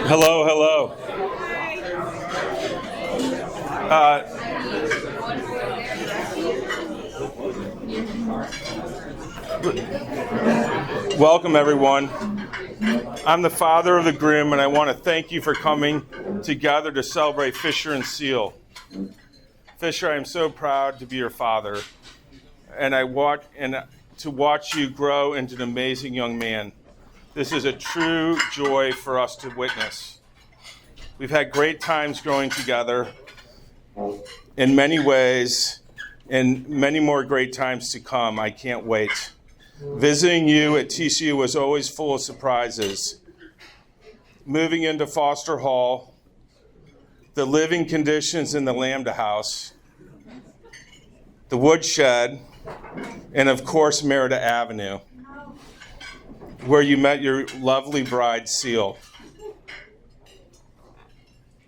Hello, hello. Welcome, everyone. I'm the father of the groom, and I want to thank you for coming together to celebrate Fisher and Cile. Fisher, I am so proud to be your father, and to watch you grow into an amazing young man. This is a true joy for us to witness. We've had great times growing together in many ways, and many more great times to come. I can't wait. Visiting you at TCU was always full of surprises. Moving into Foster Hall, the living conditions in the Lambda House, the woodshed, and of course Merida Avenue, where you met your lovely bride, Cile.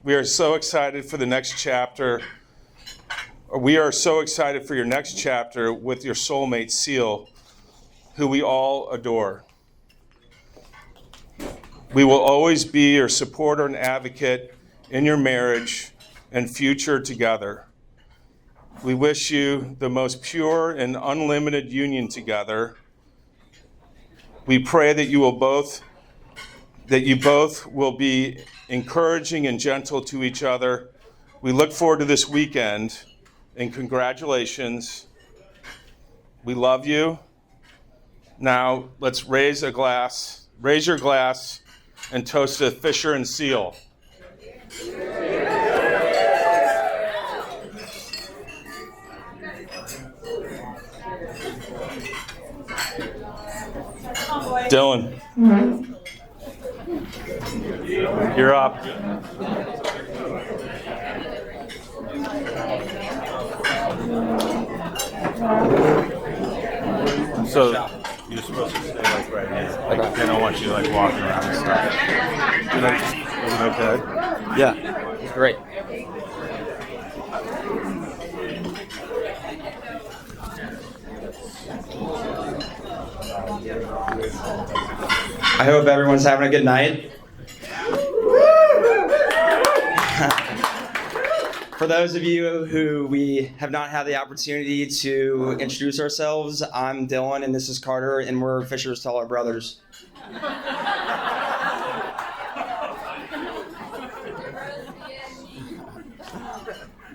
We are so excited for the next chapter. We are so excited for your next chapter with your soulmate, Cile, who we all adore. We will always be your supporter and advocate in your marriage and future together. We wish you the most pure and unlimited union together. We pray that you both will be encouraging and gentle to each other. We look forward to this weekend, and congratulations. We love you. Now, let's raise your glass, and toast to Fisher and Cile. Dylan, you're up. So you're supposed to stay like right here. Like they don't want you like walking around and stuff. Is it okay? Yeah, it's great. I hope everyone's having a good night. For those of you who we have not had the opportunity to introduce ourselves, I'm Dylan and this is Carter, and we're Fisher's taller brothers.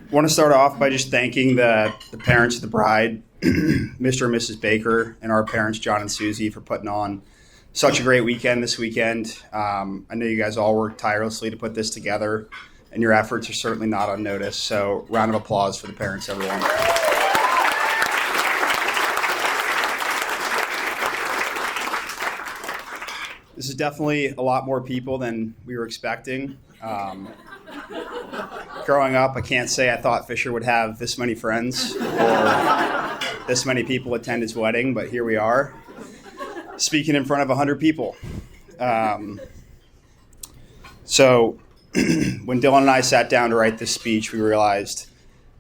I want to start off by just thanking the parents of the bride, Mr. and Mrs. Baker, and our parents, John and Susie, for putting on such a great weekend this weekend. I know you guys all worked tirelessly to put this together, and your efforts are certainly not unnoticed. So round of applause for the parents, everyone. This is definitely a lot more people than we were expecting. Growing up, I can't say I thought Fisher would have this many friends or this many people attend his wedding, but here we are, speaking in front of 100 people. So when Dylan and I sat down to write this speech, we realized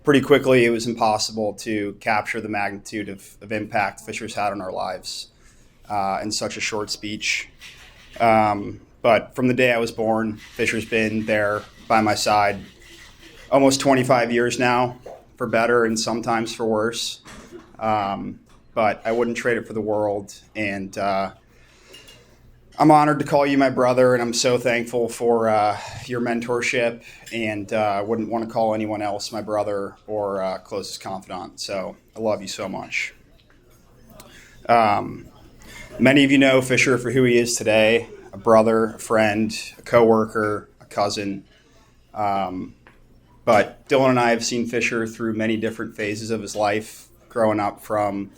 pretty quickly it was impossible to capture the magnitude of impact Fisher's had on our lives in such a short speech. But from the day I was born, Fisher's been there by my side almost 25 years now, for better and sometimes for worse. But I wouldn't trade it for the world. And I'm honored to call you my brother, and I'm so thankful for your mentorship, and wouldn't want to call anyone else my brother or closest confidant. So I love you so much. Many of you know Fisher for who he is today, a brother, a friend, a coworker, a cousin. But Dylan and I have seen Fisher through many different phases of his life, growing up from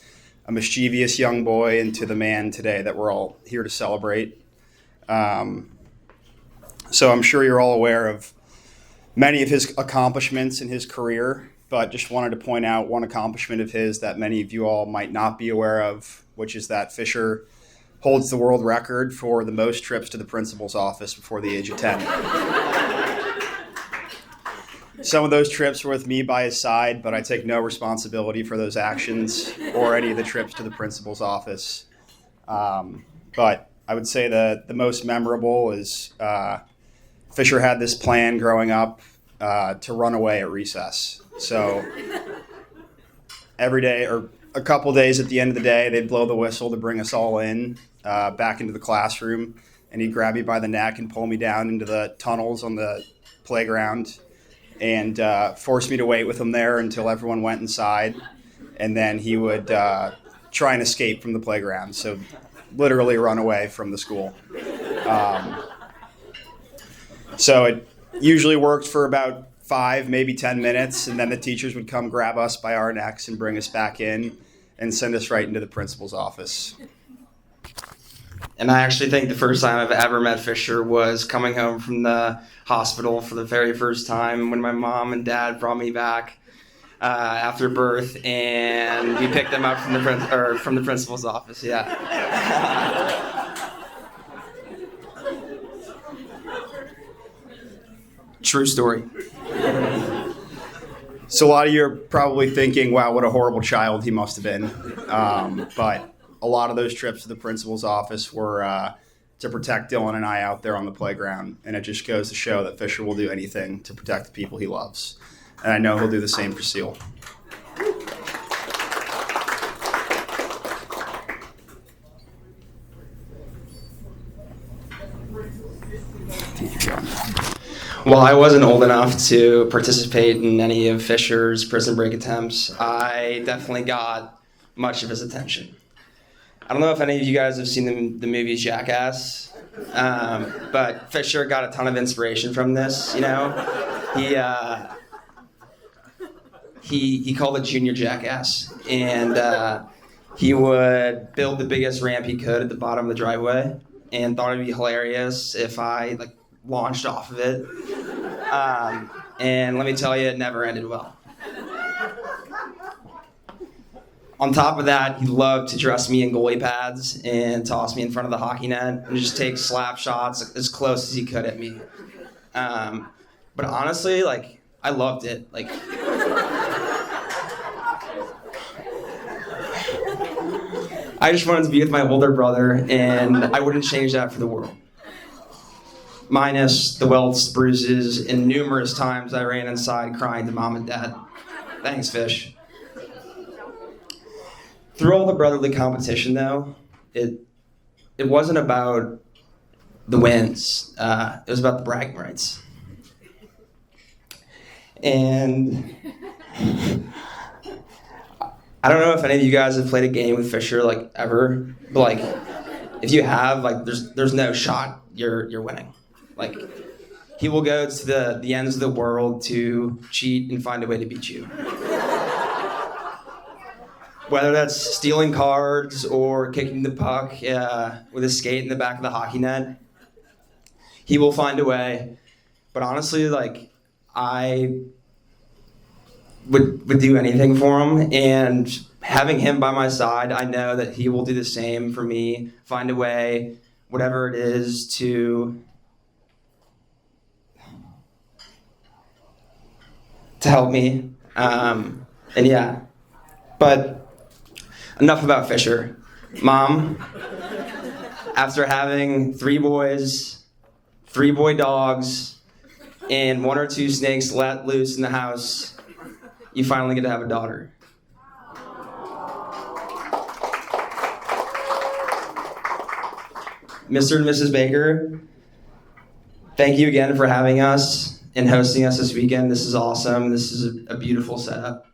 a mischievous young boy into the man today that we're all here to celebrate. So I'm sure you're all aware of many of his accomplishments in his career, but just wanted to point out one accomplishment of his that many of you all might not be aware of, which is that Fisher holds the world record for the most trips to the principal's office before the age of 10. Some of those trips were with me by his side, but I take no responsibility for those actions or any of the trips to the principal's office. But I would say the most memorable is Fisher had this plan growing up to run away at recess. So every day or a couple days at the end of the day, they'd blow the whistle to bring us all in back into the classroom, and he'd grab me by the neck and pull me down into the tunnels on the playground and force me to wait with him there until everyone went inside, and then he would try and escape from the playground. So literally run away from the school. So it usually worked for about 5, maybe 10 minutes, and then the teachers would come grab us by our necks and bring us back in and send us right into the principal's office. And I actually think the first time I've ever met Fisher was coming home from the hospital for the very first time when my mom and dad brought me back after birth, and we picked them up from the principal's office. Yeah. True story. So a lot of you are probably thinking, wow, what a horrible child he must have been. But a lot of those trips to the principal's office were to protect Dylan and I out there on the playground. And it just goes to show that Fisher will do anything to protect the people he loves. And I know he'll do the same for Cile. While I wasn't old enough to participate in any of Fisher's prison break attempts, I definitely got much of his attention. I don't know if any of you guys have seen the movie Jackass, but Fisher got a ton of inspiration from this. You know, he called it Junior Jackass, and he would build the biggest ramp he could at the bottom of the driveway, and thought it'd be hilarious if I launched off of it. And let me tell you, it never ended well. On top of that, he loved to dress me in goalie pads and toss me in front of the hockey net and just take slap shots as close as he could at me. But honestly, I loved it. I just wanted to be with my older brother, and I wouldn't change that for the world. Minus the welts, bruises, and numerous times I ran inside crying to mom and dad. Thanks, Fish. Through all the brotherly competition, though, it wasn't about the wins. It was about the bragging rights. And I don't know if any of you guys have played a game with Fisher ever, but if you have, there's no shot you're winning. He will go to the ends of the world to cheat and find a way to beat you. Whether that's stealing cards or kicking the puck with a skate in the back of the hockey net, he will find a way. But honestly, I would do anything for him, and having him by my side, I know that he will do the same for me, find a way, whatever it is, to help me. And yeah, but enough about Fisher. Mom, after having 3 boys, 3 boy dogs, and 1 or 2 snakes let loose in the house, you finally get to have a daughter. Mr. and Mrs. Baker, thank you again for having us and hosting us this weekend. This is awesome. This is a beautiful setup.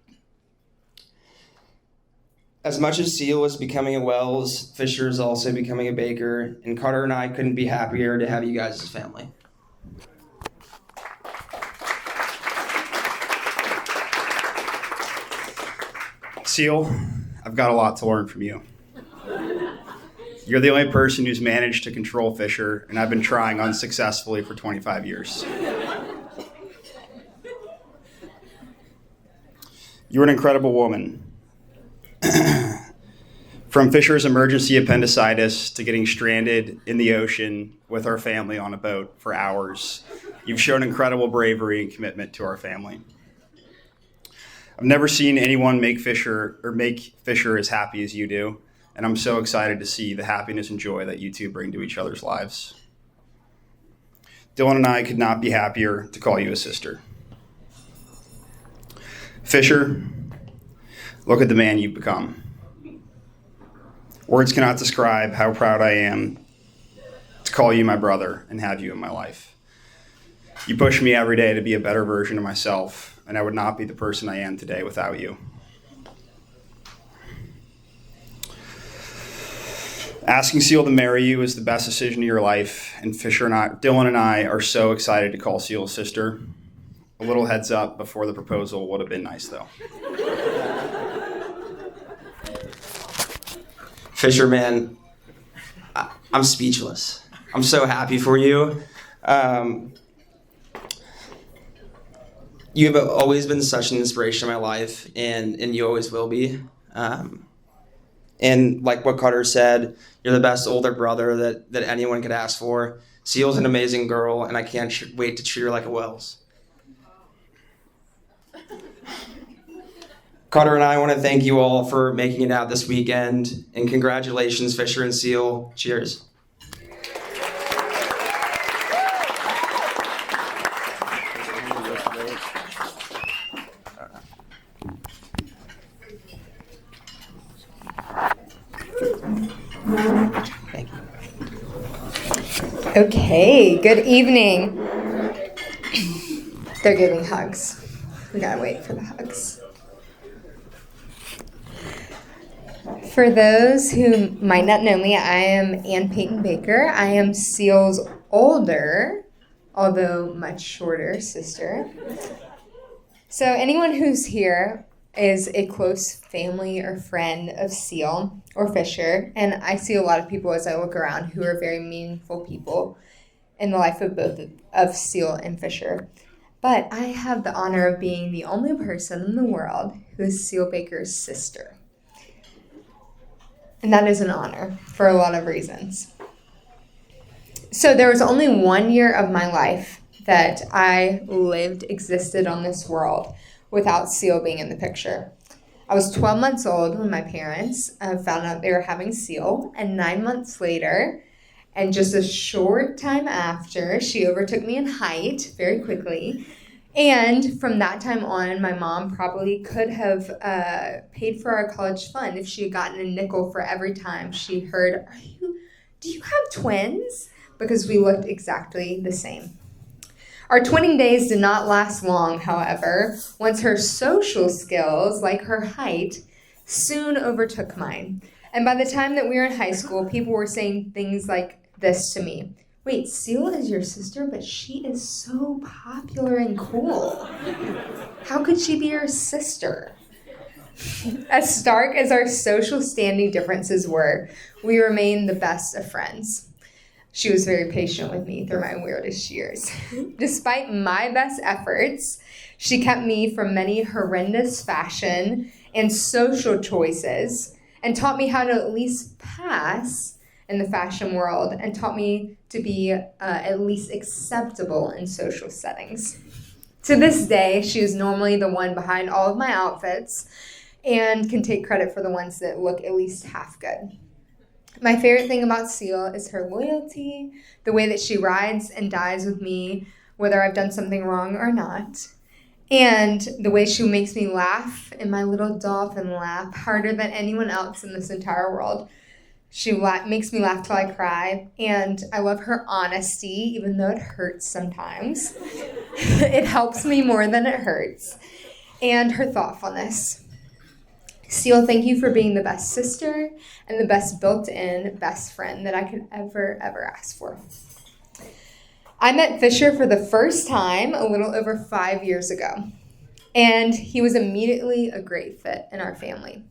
As much as Cile is becoming a Wells, Fisher is also becoming a Baker, and Carter and I couldn't be happier to have you guys as family. Cile, I've got a lot to learn from you. You're the only person who's managed to control Fisher, and I've been trying unsuccessfully for 25 years. You're an incredible woman. From Fisher's emergency appendicitis to getting stranded in the ocean with our family on a boat for hours, you've shown incredible bravery and commitment to our family. I've never seen anyone make Fisher as happy as you do, and and I'm so excited to see the happiness and joy that you two bring to each other's lives. Dylan and I could not be happier to call you a sister. Fisher, look at the man you've become. Words cannot describe how proud I am to call you my brother and have you in my life. You push me every day to be a better version of myself, and I would not be the person I am today without you. Asking Cile to marry you is the best decision of your life, and Dylan and I are so excited to call Cile sister. A little heads up before the proposal would have been nice, though. Fisher, man, I'm speechless. I'm so happy for you. You have always been such an inspiration in my life, and you always will be. And like what Carter said, you're the best older brother that anyone could ask for. Cile's an amazing girl, and I can't wait to treat her like a Wells. Carter and I want to thank you all for making it out this weekend, and congratulations, Fisher and Cile. Cheers. Thank you. Okay, good evening. They're giving hugs. We gotta wait for the hugs. For those who might not know me, I am Ann Peyton Baker. I am Cile's older, although much shorter sister. So anyone who's here is a close family or friend of Cile or Fisher, and I see a lot of people as I look around who are very meaningful people in the life of both of Cile and Fisher. But I have the honor of being the only person in the world who is Cile Baker's sister. And that is an honor for a lot of reasons. So there was only 1 year of my life that I existed on this world without Cile being in the picture. I was 12 months old when my parents found out they were having Cile, and 9 months later, and just a short time after, she overtook me in height very quickly. And from that time on, my mom probably could have paid for our college fund if she had gotten a nickel for every time she heard, do you have twins? Because we looked exactly the same. Our twinning days did not last long, however, once her social skills, like her height, soon overtook mine. And by the time that we were in high school, people were saying things like this to me. Wait, Cile is your sister, but she is so popular and cool. How could she be your sister? As stark as our social standing differences were, we remained the best of friends. She was very patient with me through my weirdest years. Despite my best efforts, she kept me from many horrendous fashion and social choices and taught me how to at least pass in the fashion world and taught me to be at least acceptable in social settings. To this day, she is normally the one behind all of my outfits and can take credit for the ones that look at least half good. My favorite thing about Cile is her loyalty, the way that she rides and dies with me, whether I've done something wrong or not, and the way she makes me laugh in my little dolphin laugh harder than anyone else in this entire world. She makes me laugh till I cry, and I love her honesty, even though it hurts sometimes. It helps me more than it hurts, and her thoughtfulness. Cile, thank you for being the best sister and the best built-in best friend that I could ever ask for. I met Fisher for the first time a little over 5 years ago, and he was immediately a great fit in our family.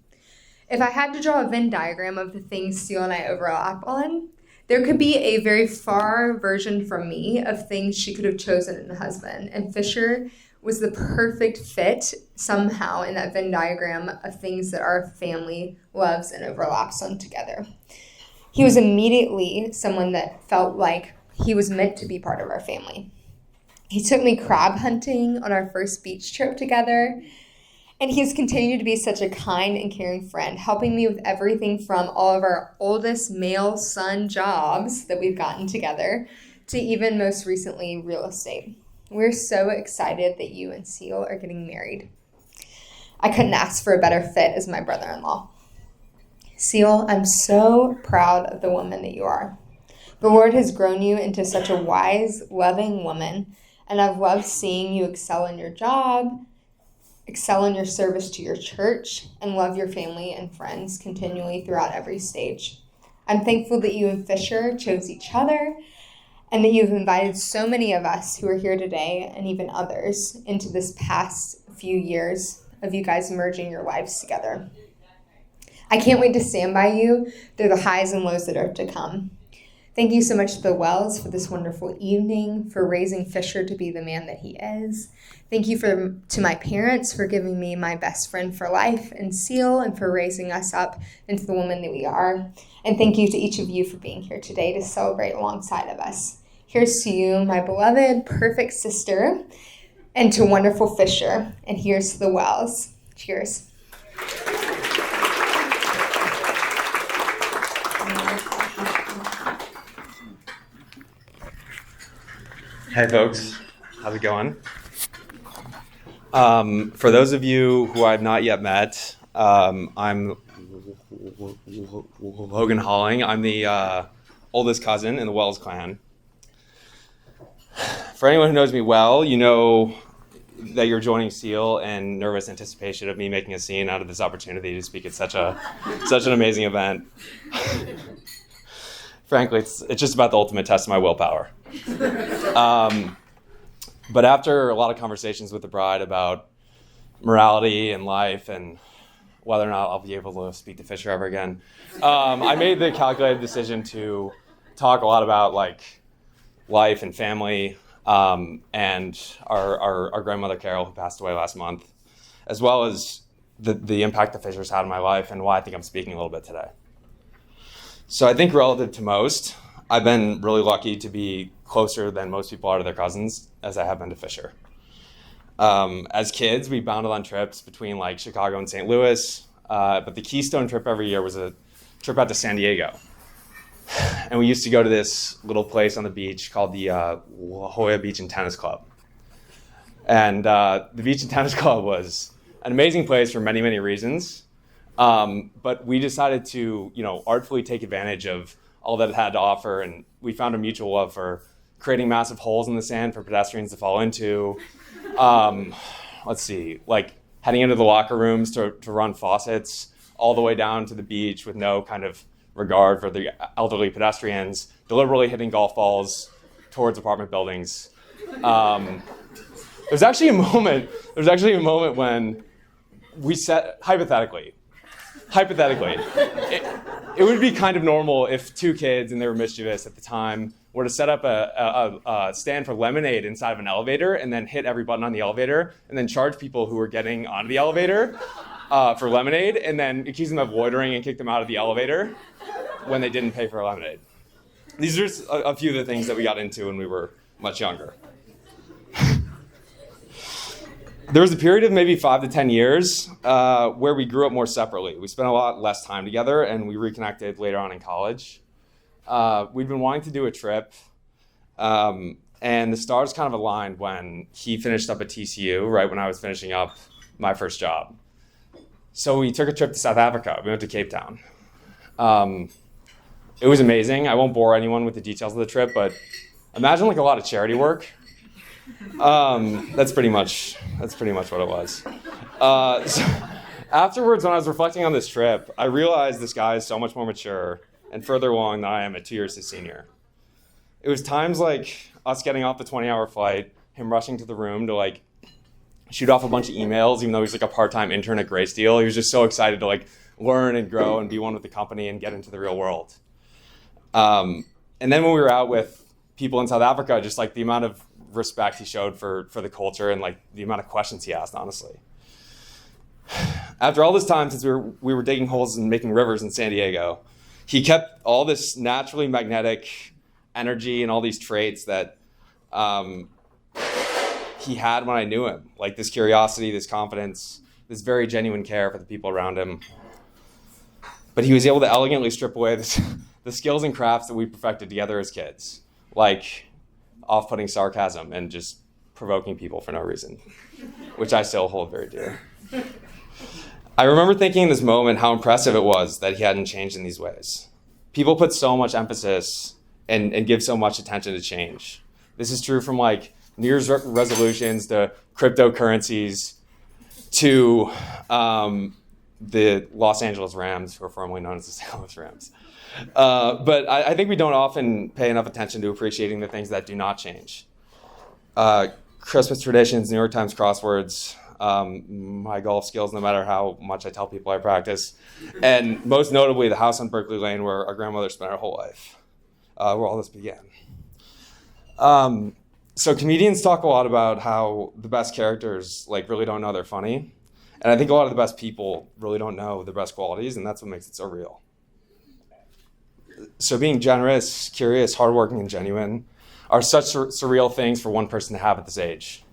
If I had to draw a Venn diagram of the things Cile and I overlap on, there could be a very far version from me of things she could have chosen in a husband, and Fisher was the perfect fit somehow in that Venn diagram of things that our family loves and overlaps on together. He was immediately someone that felt like he was meant to be part of our family. He took me crab hunting on our first beach trip together, And he has continued to be such a kind and caring friend, helping me with everything from all of our oldest male son jobs that we've gotten together to even most recently real estate. We're so excited that you and Cile are getting married. I couldn't ask for a better fit as my brother-in-law. Cile, I'm so proud of the woman that you are. The Lord has grown you into such a wise, loving woman, and I've loved seeing you excel in your job, excel in your service to your church, and love your family and friends continually throughout every stage. I'm thankful that you and Fisher chose each other and that you've invited so many of us who are here today and even others into this past few years of you guys merging your lives together. I can't wait to stand by you through the highs and lows that are to come. Thank you so much to the Wells for this wonderful evening, for raising Fisher to be the man that he is. Thank you to my parents for giving me my best friend for life and Cile, and for raising us up into the woman that we are. And thank you to each of you for being here today to celebrate alongside of us. Here's to you, my beloved, perfect sister, and to wonderful Fisher. And here's to the Wells. Cheers. Hey folks, how's it going? For those of you who I've not yet met, I'm Logan Holling. I'm the oldest cousin in the Wells clan. For anyone who knows me well, you know that you're joining Cile in nervous anticipation of me making a scene out of this opportunity to speak at such an amazing event. Frankly, it's just about the ultimate test of my willpower. But after a lot of conversations with the bride about morality and life and whether or not I'll be able to speak to Fisher ever again, I made the calculated decision to talk a lot about like life and family, and our grandmother Carol, who passed away last month, as well as the impact the Fishers had on my life and why I think I'm speaking a little bit today. So I think relative to most, I've been really lucky to be closer than most people are to their cousins, as I have been to Fisher. As kids, we bounded on trips between like Chicago and St. Louis, but the keystone trip every year was a trip out to San Diego. And we used to go to this little place on the beach called the La Jolla Beach and Tennis Club. And the Beach and Tennis Club was an amazing place for many, many reasons. But we decided to, artfully take advantage of all that it had to offer, and we found a mutual love for creating massive holes in the sand for pedestrians to fall into. Like heading into the locker rooms to run faucets all the way down to the beach with no kind of regard for the elderly pedestrians, deliberately hitting golf balls towards apartment buildings. There's actually a moment when we said, hypothetically, it would be kind of normal if two kids, and they were mischievous at the time, were to set up a stand for lemonade inside of an elevator and then hit every button on the elevator and then charge people who were getting onto the elevator for lemonade and then accuse them of loitering and kick them out of the elevator when they didn't pay for lemonade. These are just a few of the things that we got into when we were much younger. There was a period of maybe 5 to 10 years where we grew up more separately. We spent a lot less time together, and we reconnected later on in college. We'd been wanting to do a trip, and the stars kind of aligned when he finished up at TCU, right when I was finishing up my first job. So we took a trip to South Africa. We went to Cape Town. It was amazing. I won't bore anyone with the details of the trip, but imagine like a lot of charity work. That's pretty much what it was. So afterwards, when I was reflecting on this trip, I realized this guy is so much more mature and further along than I am at 2 years his senior. It was times like us getting off the 20-hour flight, him rushing to the room to like shoot off a bunch of emails, even though he's like a part-time intern at Graysteel. He was just so excited to like learn and grow and be one with the company and get into the real world. And then when we were out with people in South Africa, just like the amount of respect he showed for the culture and like the amount of questions he asked, honestly. After all this time, since we were digging holes and making rivers in San Diego, he kept all this naturally magnetic energy and all these traits that he had when I knew him, like this curiosity, this confidence, this very genuine care for the people around him. But he was able to elegantly strip away the skills and crafts that we perfected together as kids, like off-putting sarcasm and just provoking people for no reason, which I still hold very dear. I remember thinking in this moment how impressive it was that he hadn't changed in these ways. People put so much emphasis and give so much attention to change. This is true from like New Year's resolutions to cryptocurrencies to the Los Angeles Rams, who are formerly known as the St. Louis Rams. But I think we don't often pay enough attention to appreciating the things that do not change. Christmas traditions, New York Times crosswords, my golf skills, no matter how much I tell people I practice, and most notably the house on Berkeley Lane where our grandmother spent her whole life, where all this began. So comedians talk a lot about how the best characters like really don't know they're funny, and I think a lot of the best people really don't know their best qualities, and that's what makes it so real. So being generous, curious, hardworking, and genuine are such surreal things for one person to have at this age.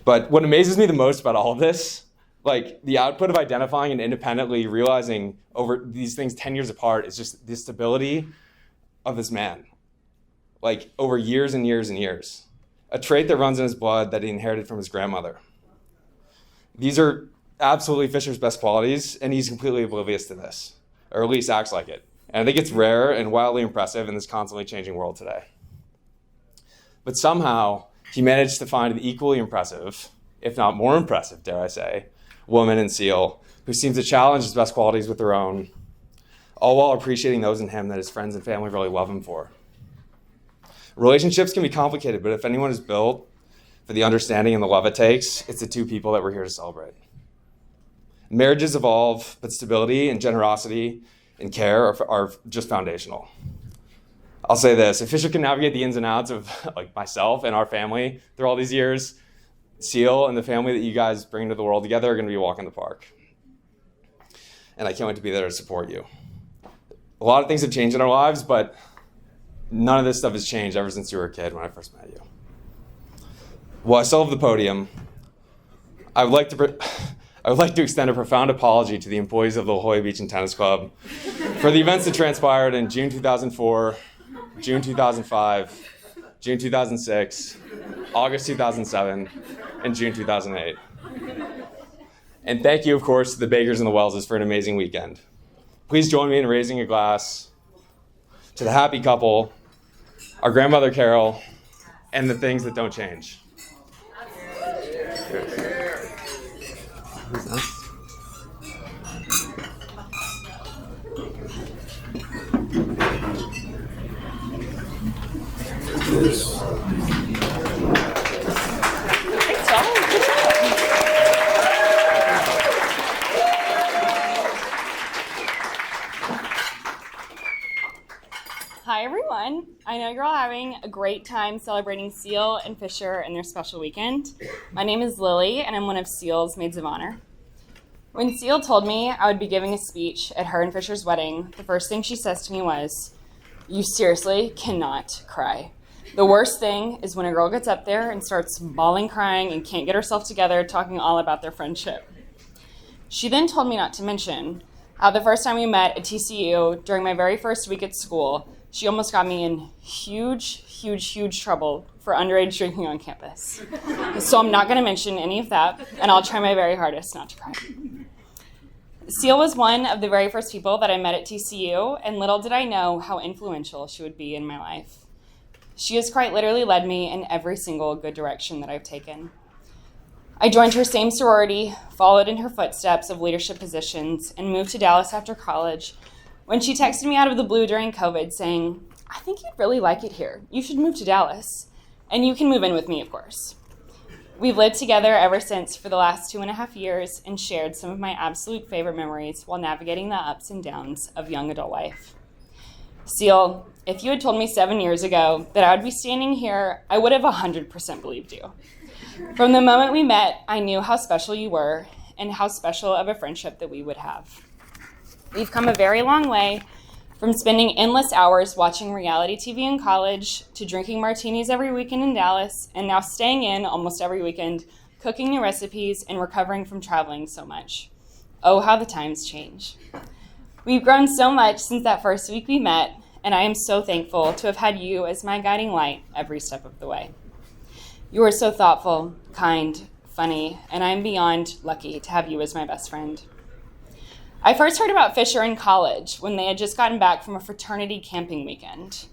But what amazes me the most about all of this, like the output of identifying and independently realizing over these things 10 years apart, is just the stability of this man, like over years and years and years. A trait that runs in his blood that he inherited from his grandmother. These are absolutely Fisher's best qualities, and he's completely oblivious to this, or at least acts like it. And I think it's rare and wildly impressive in this constantly changing world today. But somehow, he managed to find an equally impressive, if not more impressive, dare I say, woman in Cile, who seems to challenge his best qualities with her own, all while appreciating those in him that his friends and family really love him for. Relationships can be complicated, but if anyone is built for the understanding and the love it takes, it's the two people that we're here to celebrate. Marriages evolve, but stability and generosity and care are just foundational. I'll say this, if Fisher can navigate the ins and outs of like myself and our family through all these years, Cile and the family that you guys bring into the world together are going to be a walk in the park. And I can't wait to be there to support you. A lot of things have changed in our lives, but none of this stuff has changed ever since you were a kid when I first met you. While I still have the podium, I would like to extend a profound apology to the employees of the La Jolla Beach and Tennis Club for the events that transpired in June 2004, June 2005, June 2006, August 2007, and June 2008. And thank you, of course, to the Bakers and the Wellses for an amazing weekend. Please join me in raising a glass to the happy couple, our grandmother Carol, and the things that don't change. Who's that? Hi everyone. I know you're all having a great time celebrating Cile and Fisher and their special weekend. My name is Lily and I'm one of Cile's maids of honor. When Cile told me I would be giving a speech at her and Fisher's wedding, the first thing she says to me was, "You seriously cannot cry. The worst thing is when a girl gets up there and starts bawling, crying, and can't get herself together, talking all about their friendship." She then told me not to mention how the first time we met at TCU during my very first week at school, she almost got me in huge trouble for underage drinking on campus. So I'm not going to mention any of that, and I'll try my very hardest not to cry. Cile was one of the very first people that I met at TCU, and little did I know how influential she would be in my life. She has quite literally led me in every single good direction that I've taken. I joined her same sorority, followed in her footsteps of leadership positions, and moved to Dallas after college when she texted me out of the blue during COVID saying, "I think you'd really like it here. You should move to Dallas. And you can move in with me, of course." We've lived together ever since for the last 2.5 years and shared some of my absolute favorite memories while navigating the ups and downs of young adult life. Cile, if you had told me 7 years ago that I would be standing here, I would have 100% believed you. From the moment we met, I knew how special you were and how special of a friendship that we would have. We've come a very long way from spending endless hours watching reality TV in college to drinking martinis every weekend in Dallas and now staying in almost every weekend cooking new recipes, and recovering from traveling so much. Oh, how the times change. We've grown so much since that first week we met, and I am so thankful to have had you as my guiding light every step of the way. You are so thoughtful, kind, funny, and I'm beyond lucky to have you as my best friend. I first heard about Fisher in college when they had just gotten back from a fraternity camping weekend.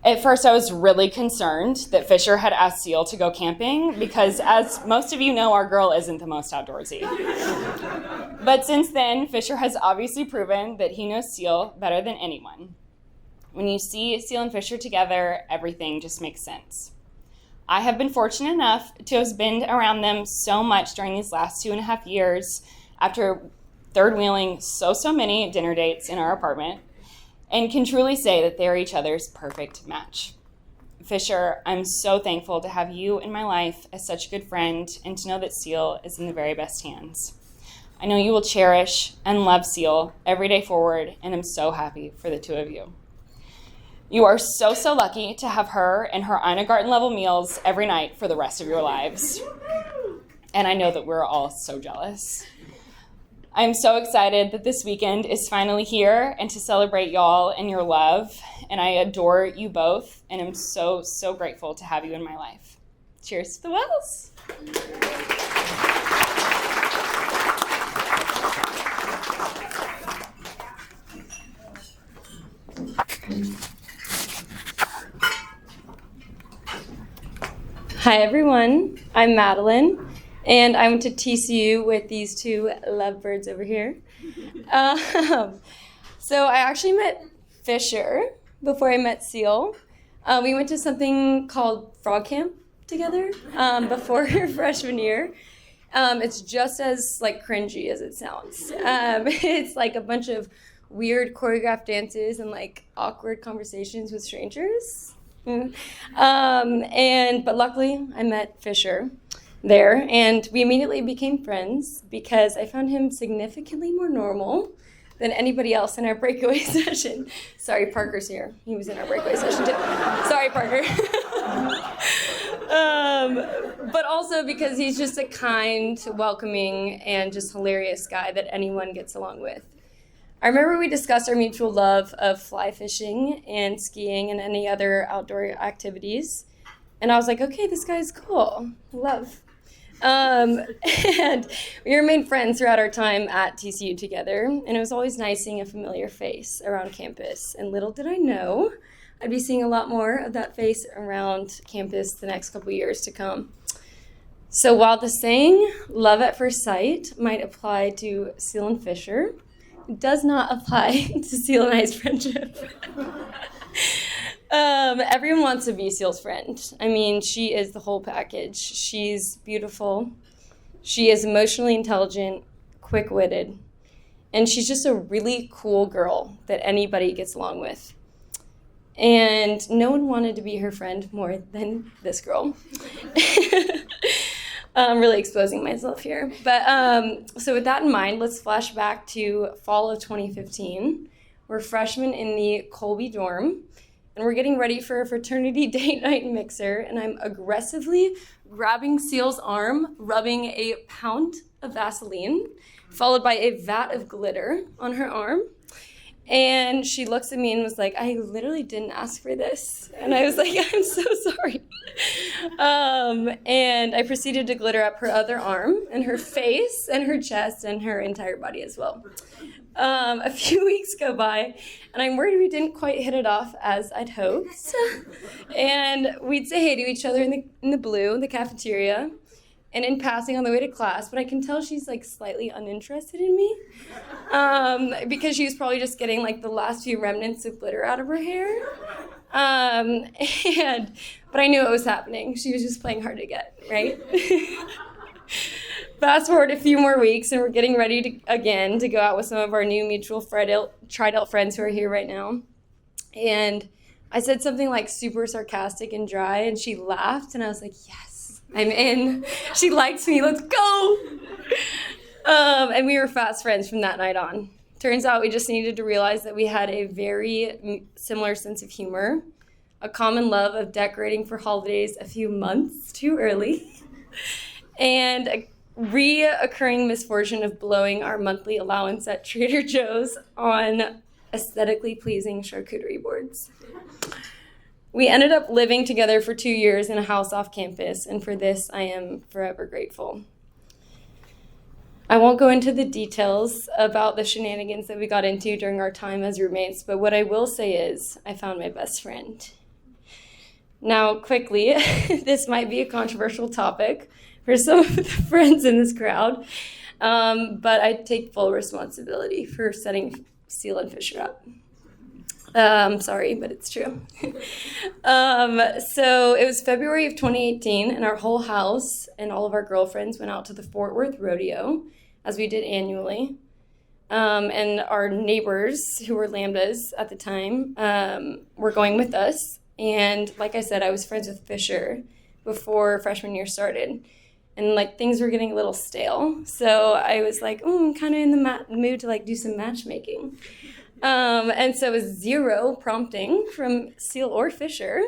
At first, I was really concerned that Fisher had asked Cile to go camping because, as most of you know, our girl isn't the most outdoorsy. But since then, Fisher has obviously proven that he knows Cile better than anyone. When you see Cile and Fisher together, everything just makes sense. I have been fortunate enough to have been around them so much during these last 2.5 years after third-wheeling so many dinner dates in our apartment, and can truly say that they are each other's perfect match. Fisher, I'm so thankful to have you in my life as such a good friend and to know that Cile is in the very best hands. I know you will cherish and love Cile every day forward, and I'm so happy for the two of you. You are so lucky to have her and her Ina Garten level meals every night for the rest of your lives. And I know that we're all so jealous. I'm so excited that this weekend is finally here and to celebrate y'all and your love. And I adore you both, and I'm so grateful to have you in my life. Cheers to the Wells. Hi everyone, I'm Madeline. And I went to TCU with these two lovebirds over here. So I actually met Fisher before I met Cile. We went to something called Frog Camp together before her freshman year. It's just as cringy as it sounds. It's like a bunch of weird choreographed dances and awkward conversations with strangers. But luckily I met Fisher there, and we immediately became friends because I found him significantly more normal than anybody else in our breakaway session. Sorry, Parker's here. He was in our breakaway session too. Sorry, Parker. But also because he's just a kind, welcoming, and just hilarious guy that anyone gets along with. I remember we discussed our mutual love of fly fishing and skiing and any other outdoor activities. And I was like, okay, this guy's cool. Love. And we remained friends throughout our time at TCU together, and it was always nice seeing a familiar face around campus. And little did I know, I'd be seeing a lot more of that face around campus the next couple years to come. So while the saying, love at first sight, might apply to Cile and Fisher, it does not apply to Cile and I's friendship. Everyone wants to be Cile's friend. I mean, she is the whole package. She's beautiful. She is emotionally intelligent, quick-witted, and she's just a really cool girl that anybody gets along with. And no one wanted to be her friend more than this girl. I'm really exposing myself here. But so with that in mind, let's flash back to fall of 2015. We're freshmen in the Colby dorm, and we're getting ready for a fraternity date night mixer, and I'm aggressively grabbing Cile's arm, rubbing a pound of Vaseline, followed by a vat of glitter on her arm. And she looks at me and was like, I literally didn't ask for this. And I was like, I'm so sorry. And I proceeded to glitter up her other arm and her face and her chest and her entire body as well. A few weeks go by, and I'm worried we didn't quite hit it off as I'd hoped. And we'd say hey to each other in the blue, the cafeteria, and in passing on the way to class, but I can tell she's slightly uninterested in me because she was probably just getting the last few remnants of glitter out of her hair. But I knew it was happening. She was just playing hard to get, right? Fast forward a few more weeks, and we're getting ready to go out with some of our new mutual Tri-Delt friends who are here right now. And I said something super sarcastic and dry, and she laughed, and I was like, yes, I'm in. She likes me. Let's go. And we were fast friends from that night on. Turns out we just needed to realize that we had a very similar sense of humor, a common love of decorating for holidays a few months too early, and a reoccurring misfortune of blowing our monthly allowance at Trader Joe's on aesthetically pleasing charcuterie boards. We ended up living together for 2 years in a house off campus, and for this I am forever grateful. I won't go into the details about the shenanigans that we got into during our time as roommates, but what I will say is I found my best friend. Now, quickly, this might be a controversial topic for some of the friends in this crowd, but I take full responsibility for setting Cile and Fisher up. Sorry, but it's true. So it was February of 2018, and our whole house and all of our girlfriends went out to the Fort Worth Rodeo, as we did annually. And our neighbors, who were Lambdas at the time, were going with us. And like I said, I was friends with Fisher before freshman year started. And like things were getting a little stale. So I was like, I'm kind of in the mood to like do some matchmaking. And so with zero prompting from Cile or Fisher,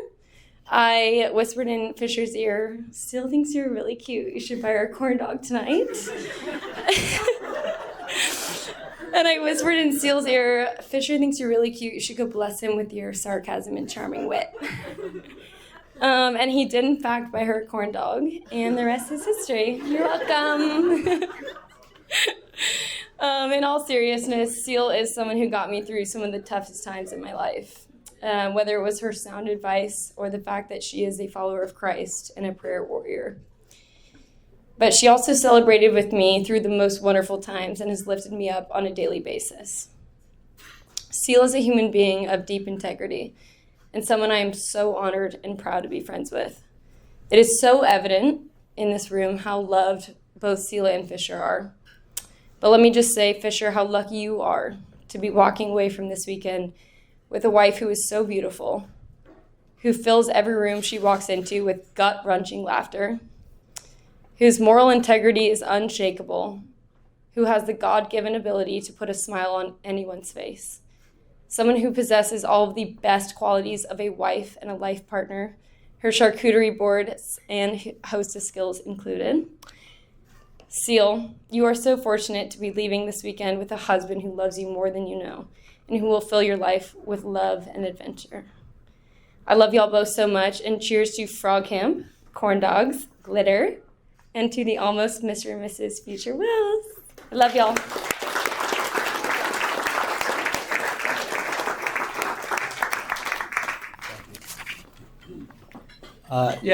I whispered in Fisher's ear, Cile thinks you're really cute. You should buy her a corn dog tonight. And I whispered in Cile's ear, Fisher thinks you're really cute. You should go bless him with your sarcasm and charming wit. And he did, in fact, buy her a corn dog. And the rest is history. You're welcome. In all seriousness, Cile is someone who got me through some of the toughest times in my life. Whether it was her sound advice or the fact that she is a follower of Christ and a prayer warrior. But she also celebrated with me through the most wonderful times and has lifted me up on a daily basis. Cile is a human being of deep integrity and someone I am so honored and proud to be friends with. It is so evident in this room how loved both Cile and Fisher are. But let me just say, Fisher, how lucky you are to be walking away from this weekend with a wife who is so beautiful, who fills every room she walks into with gut-wrenching laughter, whose moral integrity is unshakable, who has the God-given ability to put a smile on anyone's face, someone who possesses all of the best qualities of a wife and a life partner, her charcuterie board and hostess skills included. Cile, you are so fortunate to be leaving this weekend with a husband who loves you more than you know and who will fill your life with love and adventure. I love y'all both so much, and cheers to frog camp, corn dogs, glitter, and to the almost Mr. and Mrs. Future Wills. I love y'all.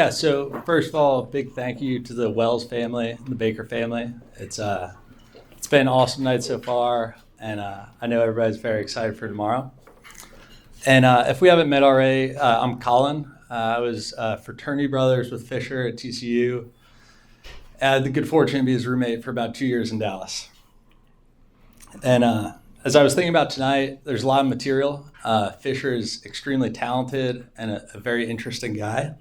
So first of all, a big thank you to the Wells family and the Baker family. It's been an awesome night so far, and I know everybody's very excited for tomorrow. And if we haven't met already, I'm Colin. I was fraternity brothers with Fisher at TCU. I had the good fortune to be his roommate for about 2 years in Dallas. And as I was thinking about tonight, there's a lot of material. Fisher is extremely talented and a very interesting guy.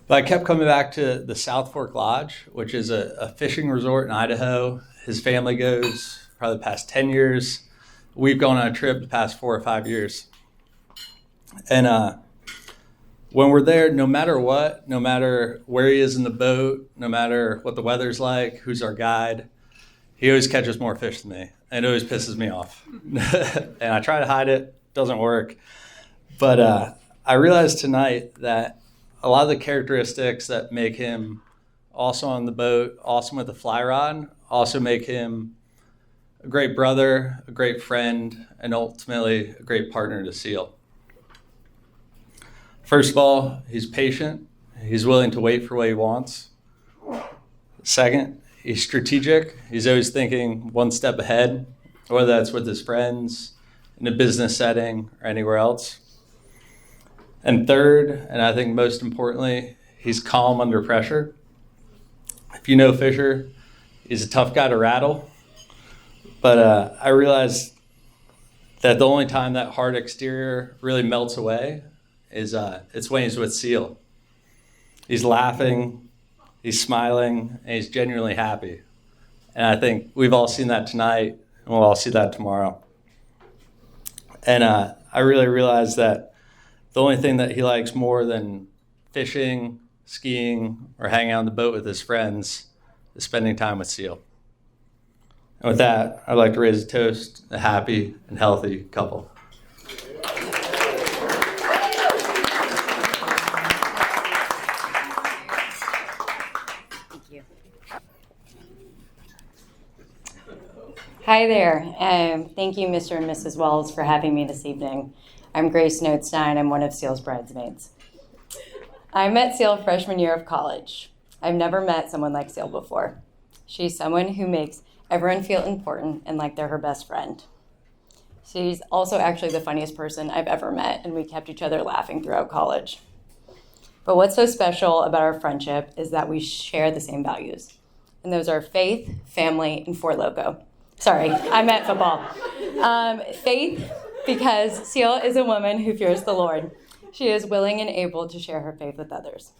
But I kept coming back to the South Fork Lodge, which is a fishing resort in Idaho. His family goes probably the past 10 years. We've gone on a trip the past 4 or 5 years. And when we're there, no matter what, no matter where he is in the boat, no matter what the weather's like, who's our guide, he always catches more fish than me. And it always pisses me off. And I try to hide it, doesn't work. But I realized tonight that a lot of the characteristics that make him awesome on the boat, awesome with the fly rod, also make him a great brother, a great friend, and ultimately a great partner to Cile. First of all, he's patient. He's willing to wait for what he wants. Second, he's strategic. He's always thinking one step ahead, whether that's with his friends, in a business setting, or anywhere else. And third, and I think most importantly, he's calm under pressure. If you know Fisher, he's a tough guy to rattle. But I realized that the only time that hard exterior really melts away is it's when he's with Cile. He's laughing, he's smiling, and he's genuinely happy. And I think we've all seen that tonight, and we'll all see that tomorrow. And I really realized that the only thing that he likes more than fishing, skiing, or hanging on the boat with his friends is spending time with Cile. And with that, I'd like to raise a toast, a happy and healthy couple. Hi there. Thank you, Mr. and Mrs. Wells, for having me this evening. I'm Grace Notestein. I'm one of Cile's bridesmaids. I met Cile freshman year of college. I've never met someone like Cile before. She's someone who makes everyone feel important and like they're her best friend. She's also actually the funniest person I've ever met, and we kept each other laughing throughout college. But what's so special about our friendship is that we share the same values, and those are faith, family, and Fort Loco. Sorry, I meant football. Faith, because Cile is a woman who fears the Lord. She is willing and able to share her faith with others.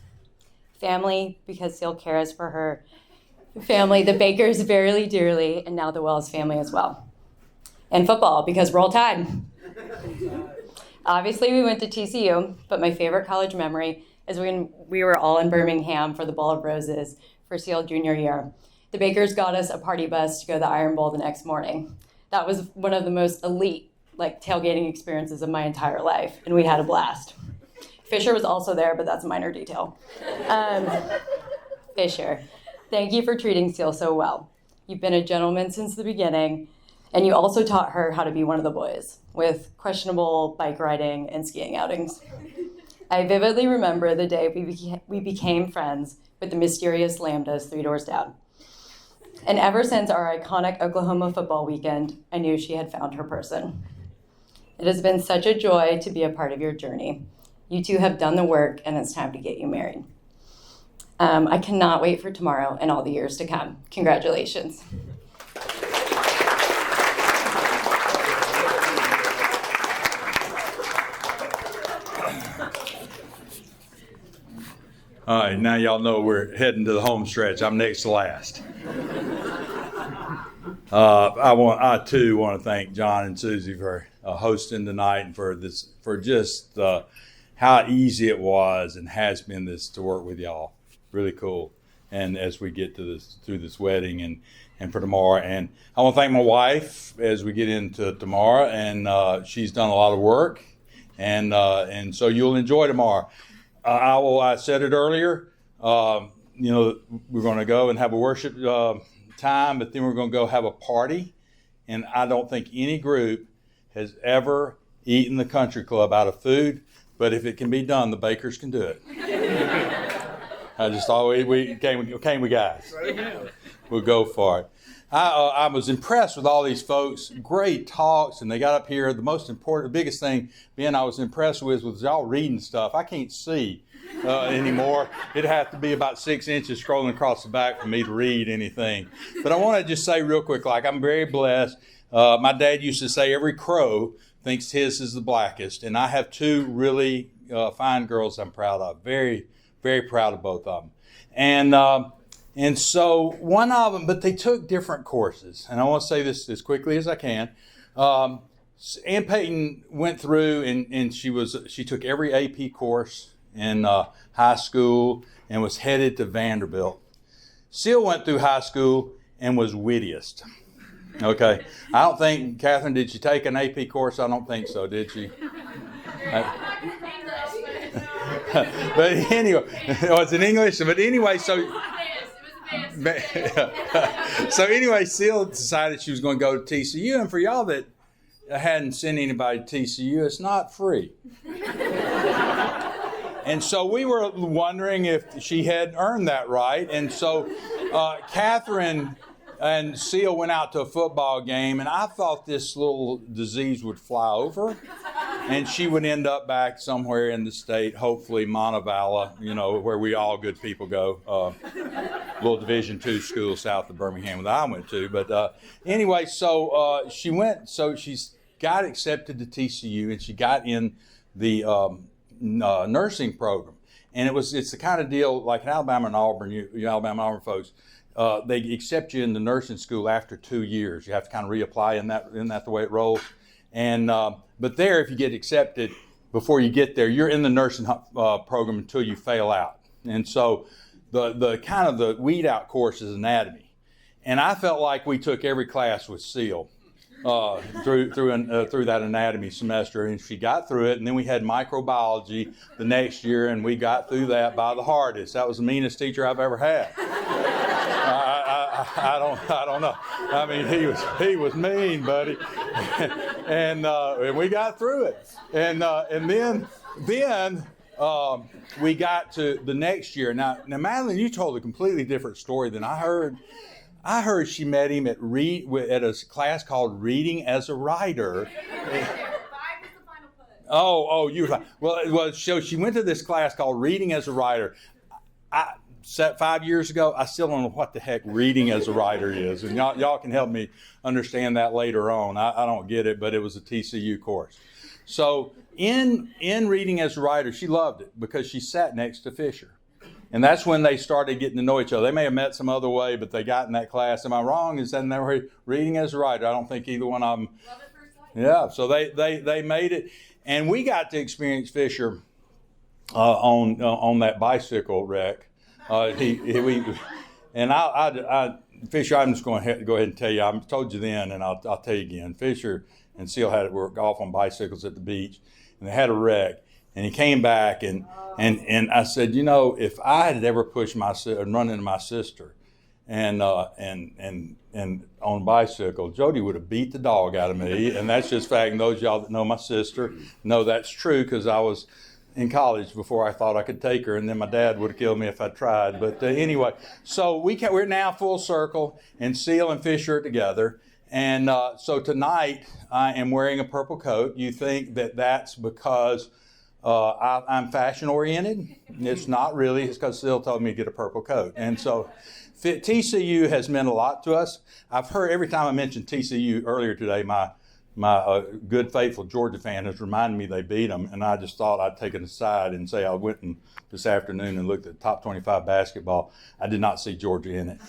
Family, because Cile cares for her family, the Bakers, very dearly, and now the Wells family as well. And football, because Roll Tide. Obviously, we went to TCU, but my favorite college memory is when we were all in Birmingham for the Bowl of Roses for Cile junior year. The Bakers got us a party bus to go to the Iron Bowl the next morning. That was one of the most elite tailgating experiences of my entire life, and we had a blast. Fisher was also there, but that's a minor detail. Fisher, thank you for treating Cile so well. You've been a gentleman since the beginning, and you also taught her how to be one of the boys, with questionable bike riding and skiing outings. I vividly remember the day we became friends with the mysterious Lambdas 3 doors down. And ever since our iconic Oklahoma football weekend, I knew she had found her person. It has been such a joy to be a part of your journey. You two have done the work, and it's time to get you married. I cannot wait for tomorrow and all the years to come. Congratulations. All right, now y'all know we're heading to the home stretch. I'm next to last. I too want to thank John and Susie for hosting tonight and for just how easy it was and has been to work with y'all. Really cool. And as we get through this wedding and for tomorrow, and I want to thank my wife as we get into tomorrow, and she's done a lot of work, and so you'll enjoy tomorrow. I said it earlier. We're going to go and have a worship time, but then we're going to go have a party. And I don't think any group has ever eaten the country club out of food, but if it can be done, the Bakers can do it. I just thought we came with guys. We'll go for it. I was impressed with all these folks. Great talks, and they got up here. The biggest thing, Ben, I was impressed with was y'all reading stuff. I can't see anymore. It'd have to be about 6 inches scrolling across the back for me to read anything. But I want to just say real quick, I'm very blessed. My dad used to say every crow thinks his is the blackest, and I have two really fine girls I'm proud of. Very, very proud of both of them. And so one of them, but they took different courses. And I want to say this as quickly as I can. Ann Payton went through and she took every AP course in high school and was headed to Vanderbilt. Cile went through high school and was wittiest. Okay. I don't think, Catherine, did she take an AP course? I don't think so, did she? But anyway, it's in English. But anyway, so anyway, Cile decided she was going to go to TCU. And for y'all that hadn't sent anybody to TCU, it's not free. And so we were wondering if she had earned that right. And so Catherine and Cile went out to a football game, and I thought this little disease would fly over, and she would end up back somewhere in the state, hopefully Montevallo, where we all good people go. Little Division II school south of Birmingham that I went to. But anyway, so she went. So she's got accepted to TCU, and she got in the nursing program. And it's the kind of deal like in Alabama and Auburn, you Alabama and Auburn folks. They accept you in the nursing school after 2 years. You have to kind of reapply, isn't that the way it rolls? And but there, if you get accepted before you get there, you're in the nursing program until you fail out. And so the kind of the weed out course is anatomy. And I felt like we took every class with Cile through that anatomy semester, and she got through it. And then we had microbiology the next year, and we got through that by the hardest. That was the meanest teacher I've ever had. I don't know. I mean, he was mean, buddy, and we got through it. And then we got to the next year. Now, Madeline, you told a completely different story than I heard. I heard she met him at a class called Reading as a Writer. You were fine. Well, so she went to this class called Reading as a Writer. 5 years ago, I still don't know what the heck reading as a writer is, and y'all can help me understand that later on. I don't get it, but it was a TCU course. So in Reading as a Writer, she loved it because she sat next to Fisher. And that's when they started getting to know each other. They may have met some other way, but they got in that class. Am I wrong? Is that never Reading as a Writer? I don't think either one of them. Love at first sight. Yeah, so they made it. And we got to experience Fisher on that bicycle wreck. Fisher, I'm just going to go ahead and tell you. I told you then, and I'll tell you again. Fisher and Cile were off on bicycles at the beach, and they had a wreck. And he came back, and I said, if I had ever pushed and run into my sister, and on a bicycle, Jody would have beat the dog out of me. And that's just fact. And those of y'all that know my sister know that's true, because I was in college before I thought I could take her, and then my dad would have killed me if I tried. But anyway, so we're now full circle, and Cile and Fisher are together. And so tonight I am wearing a purple coat. You think that that's because I'm fashion oriented? It's not really. It's because Cile told me to get a purple coat. And so TCU has meant a lot to us. I've heard every time I mentioned TCU earlier today, my good, faithful Georgia fan has reminded me they beat them, and I just thought I'd take it aside and say I went this afternoon and looked at the top 25 basketball. I did not see Georgia in it.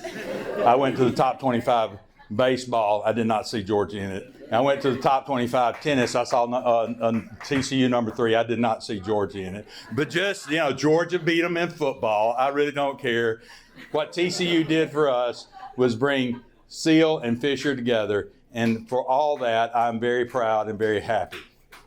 I went to the top 25 baseball. I did not see Georgia in it. I went to the top 25 tennis. I saw TCU number 3. I did not see Georgia in it. But just, Georgia beat them in football. I really don't care. What TCU did for us was bring Cile and Fisher together. And for all that, I'm very proud and very happy.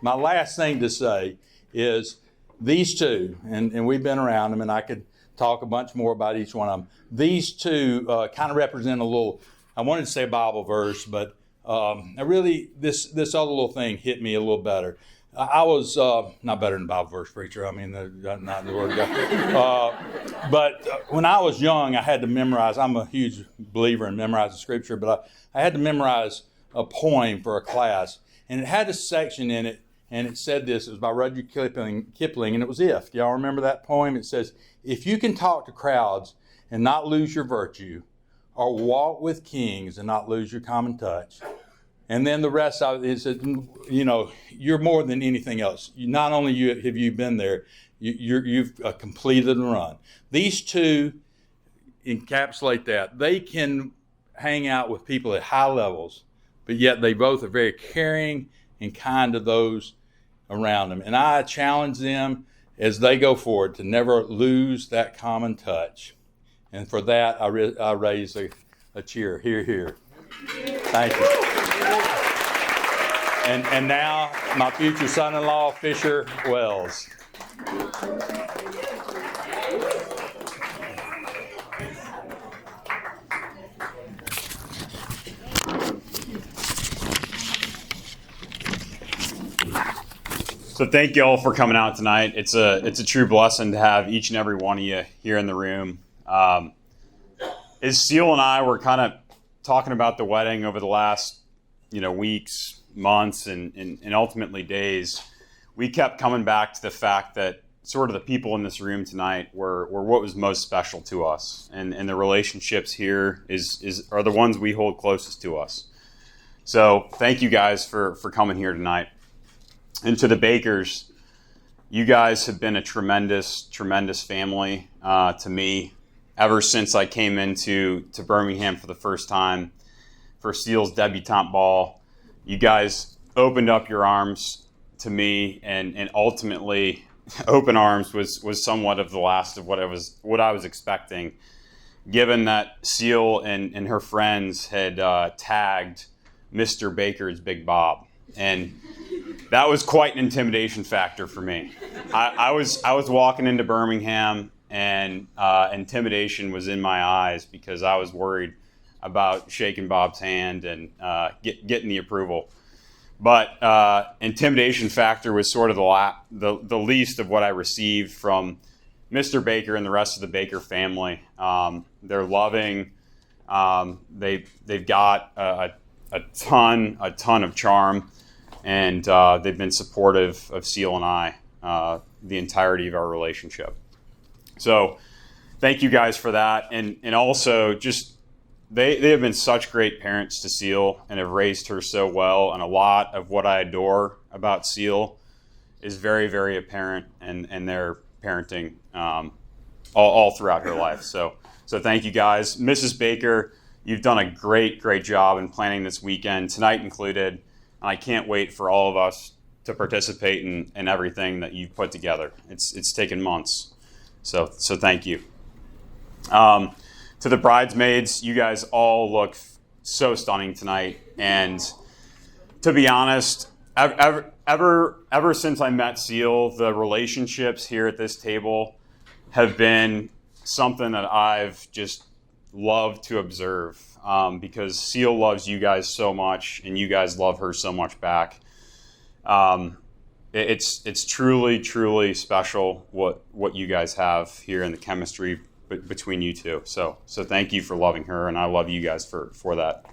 My last thing to say is these two, and we've been around them, and I could talk a bunch more about each one of them. These two kind of represent a little, I wanted to say a Bible verse, but this other little thing hit me a little better. I was not better than Bible verse preacher. I mean, not the word of God. But when I was young, I had to memorize. I'm a huge believer in memorizing scripture, but I had to memorize a poem for a class, and it had a section in it, and it said this. It was by Rudyard Kipling, and it was If. Do y'all remember that poem? It says, "If you can talk to crowds and not lose your virtue, or walk with kings and not lose your common touch." And then the rest of it is, you're more than anything else. Not only have you been there, you've completed the run. These two encapsulate that. They can hang out with people at high levels, but yet they both are very caring and kind to those around them. And I challenge them as they go forward to never lose that common touch. And for that, I raise a cheer. Hear, hear. Thank you. And now, my future son-in-law, Fisher Wells. So thank you all for coming out tonight. It's a true blessing to have each and every one of you here in the room. As Cile and I were kind of talking about the wedding over the last, weeks, months, and ultimately days, we kept coming back to the fact that sort of the people in this room tonight were what was most special to us, and the relationships here are the ones we hold closest to us. So thank you guys for coming here tonight. And to the Bakers, you guys have been a tremendous, tremendous family to me ever since I came into Birmingham for the first time for Cile's debutante ball. You guys opened up your arms to me and ultimately open arms was somewhat of the last of what I was expecting, given that Cile and her friends had tagged Mr. Baker's Big Bob, and that was quite an intimidation factor for me. I was walking into Birmingham, and intimidation was in my eyes because I was worried about shaking Bob's hand and getting the approval. But intimidation factor was sort of the least of what I received from Mr. Baker and the rest of the Baker family. They're loving. They've got a ton of charm, and they've been supportive of Cile and I the entirety of our relationship. So thank you guys for that, and also just they have been such great parents to Cile and have raised her so well, and a lot of what I adore about Cile is very, very apparent in their parenting all throughout her life. So thank you guys. Mrs. Baker, you've done a great job in planning this weekend, tonight included, and I can't wait for all of us to participate in everything that you've put together. It's taken months. So thank you. To the bridesmaids, you guys all look so stunning tonight. And to be honest, ever since I met Cile, the relationships here at this table have been something that I've just loved to observe, because Cile loves you guys so much, and you guys love her so much back. It's truly special what you guys have here in the chemistry between you two. So thank you for loving her, and I love you guys for that.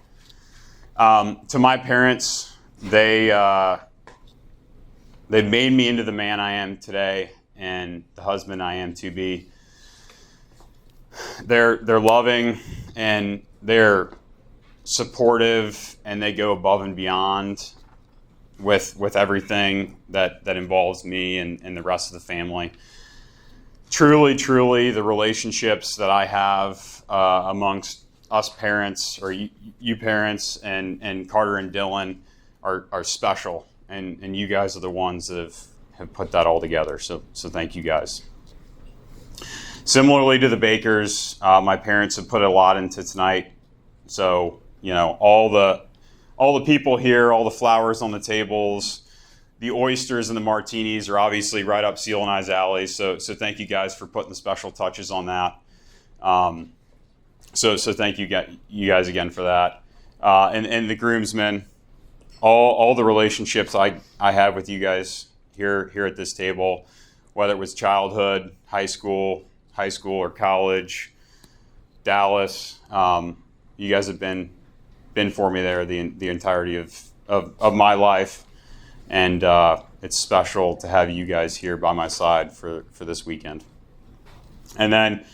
To my parents, they've made me into the man I am today and the husband I am to be. They're loving, and they're supportive, and they go above and beyond with everything that involves me and the rest of the family. Truly, the relationships that I have amongst us parents, or you parents, and Carter and Dylan are special, and you guys are the ones that have put that all together. So thank you guys. Similarly to the Bakers, my parents have put a lot into tonight. So all the people here, all the flowers on the tables, the oysters and the martinis are obviously right up Cile and I's alley. So thank you guys for putting the special touches on that. So thank you guys again for that. And the groomsmen, all the relationships I had with you guys here at this table, whether it was childhood, high school or college, Dallas, you guys have been for me there the entirety of my life. And it's special to have you guys here by my side for this weekend. And then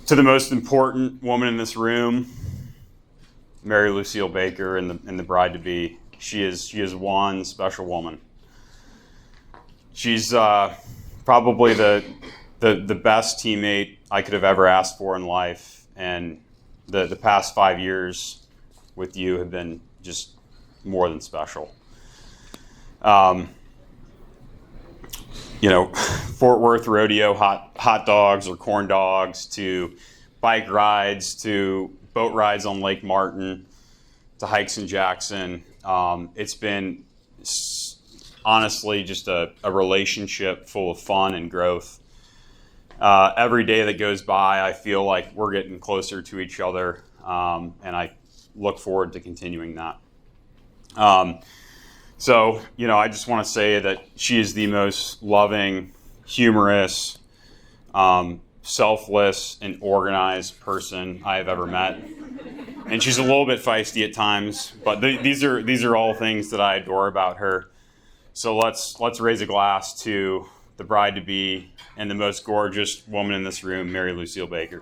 to the most important woman in this room, Mary Lucille Baker and the bride-to-be. She is one special woman. She's probably the best teammate I could have ever asked for in life. And the past 5 years with you have been just more than special. Fort Worth rodeo hot dogs or corn dogs, to bike rides, to boat rides on Lake Martin, to hikes in Jackson. It's been honestly just a relationship full of fun and growth. Every day that goes by, I feel like we're getting closer to each other, and I look forward to continuing that. So, I just want to say that she is the most loving, humorous, selfless, and organized person I have ever met. And she's a little bit feisty at times, but these are all things that I adore about her. So let's raise a glass to the bride-to-be and the most gorgeous woman in this room, Mary Lucille Baker.